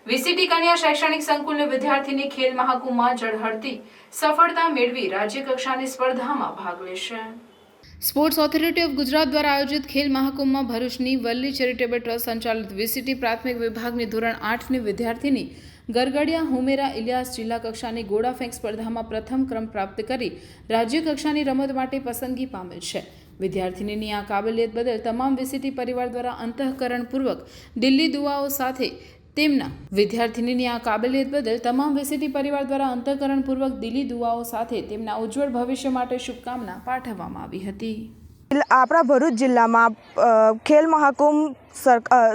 VCT કન્યા શૈક્ષણિક સંકુલની વિદ્યાર્થીની ખેલ મહાકુંભમાં ઝળહળતી સફળતા મેળવી રાજ્ય કક્ષાની સ્પર્ધામાં ભાગ લેશે। સ્પોર્ટ્સ ઓથોરિટી ઓફ ગુજરાત દ્વારા આયોજિત ખેલ મહાકુંભમાં ભરૂચની વલ્લી ચેરિટેબલ ટ્રસ્ટ સંચાલિત વીસીટી પ્રાથમિક વિભાગની ધોરણ 8ની વિદ્યાર્થીની ગરગડિયા હુમેરા ઇલિયાસ જિલ્લા કક્ષાની ગોળા ફેંક સ્પર્ધામાં પ્રથમ ક્રમ પ્રાપ્ત કરી રાજ્ય કક્ષાની રમત માટે પસંદગી પામેલ છે। વિદ્યાર્થીનીની આ કાબલિયત બદલ તમામ વીસીટી પરિવાર દ્વારા અંતઃકરણપૂર્વક દિલ્હી દુઆઓ સાથે તેમના વિદ્યાર્થીનીની આ કાબલિયત બદલ તમામ વીસીટી પરિવાર દ્વારા અંતઃકરણપૂર્વક દિલ્હી દુઆઓ સાથે તેમના ઉજ્જવળ ભવિષ્ય માટે શુભકામના પાઠવવામાં આવી હતી। આપણા ભરૂચ જિલ્લામાં ખેલ મહાકુંભ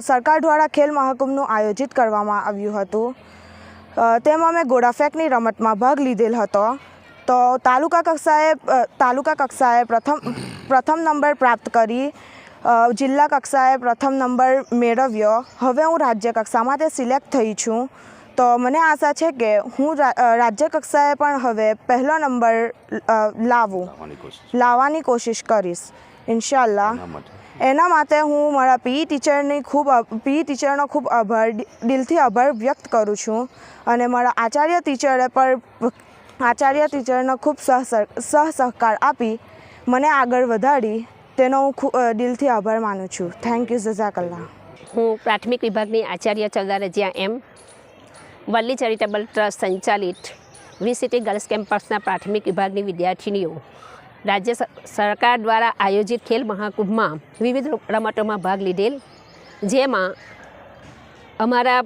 સરકાર દ્વારા ખેલ મહાકુંભનું આયોજિત કરવામાં આવ્યું હતું। તેમાં મેં ગોળાફેંકની રમતમાં ભાગ લીધેલ હતો। તો તાલુકા કક્ષાએ પ્રથમ નંબર પ્રાપ્ત કરી જિલ્લા કક્ષાએ પ્રથમ નંબર મેળવ્યો। હવે હું રાજ્ય કક્ષામાં તે સિલેક્ટ થઈ છું। તો મને આશા છે કે હું રાજ્ય કક્ષાએ પણ હવે પહેલો નંબર લાવવાની કોશિશ કરીશ ઇન્શાલ્લાહ। એના માટે હું મારા પીઈ ટીચરનો ખૂબ દિલથી આભાર વ્યક્ત કરું છું અને મારા આચાર્ય ટીચરનો ખૂબ સહકાર આપી મને આગળ વધારી તેનો હું દિલથી આભાર માનું છું। થેન્ક યુ, જઝાકલ્લાહ। હું પ્રાથમિક વિભાગની આચાર્ય Chaudhary Razia M Valli charitable trust સંચાલિત વીસીટી ગર્લ્સ કેમ્પસના પ્રાથમિક વિભાગની વિદ્યાર્થીનીઓ રાજ્ય સરકાર દ્વારા આયોજિત ખેલ મહાકુંભમાં વિવિધ રમતોમાં ભાગ લીધેલ, જેમાં અમારા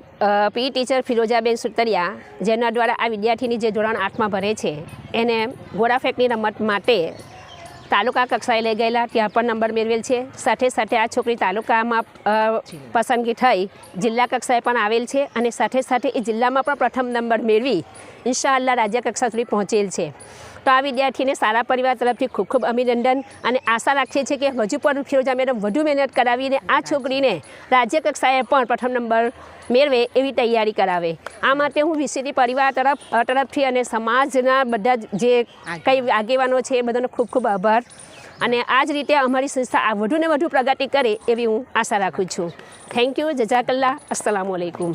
પીઈ ટીચર ફિરોજાબેન સુતરિયા, જેના દ્વારા આ વિદ્યાર્થીની જે ધોરણ 8માં ભણે છે એને ગોળાફેંકની રમત માટે તાલુકા કક્ષાએ લઈ ગયેલા, ત્યાં પણ નંબર મેળવેલ છે। સાથે સાથે આ છોકરી તાલુકામાં પસંદગી થઈ જિલ્લા કક્ષાએ પણ આવેલ છે અને સાથે સાથે એ જિલ્લામાં પણ પ્રથમ નંબર મેળવી ઇન્શાઅલ્લાહ રાજ્ય કક્ષા સુધી પહોંચેલ છે। તો આ વિદ્યાર્થીને સારા પરિવાર તરફથી ખૂબ ખૂબ અભિનંદન અને આશા રાખીએ છીએ કે હજુ પણ ફિરોજા મેડમ વધુ મહેનત કરાવીને આ છોકરીને રાજ્ય કક્ષાએ પણ પ્રથમ નંબર મેળવે એવી તૈયારી કરાવે। આ માટે હું વીસીટી પરિવાર તરફથી અને સમાજના બધા જે કંઈ આગેવાનો છે એ બધાનો ખૂબ ખૂબ આભાર અને આ જ રીતે અમારી સંસ્થા વધુને વધુ પ્રગતિ કરે એવી હું આશા રાખું છું। થેન્ક યુ, જઝાકલ્લાહ, અસ્સલામુ અલૈકુમ।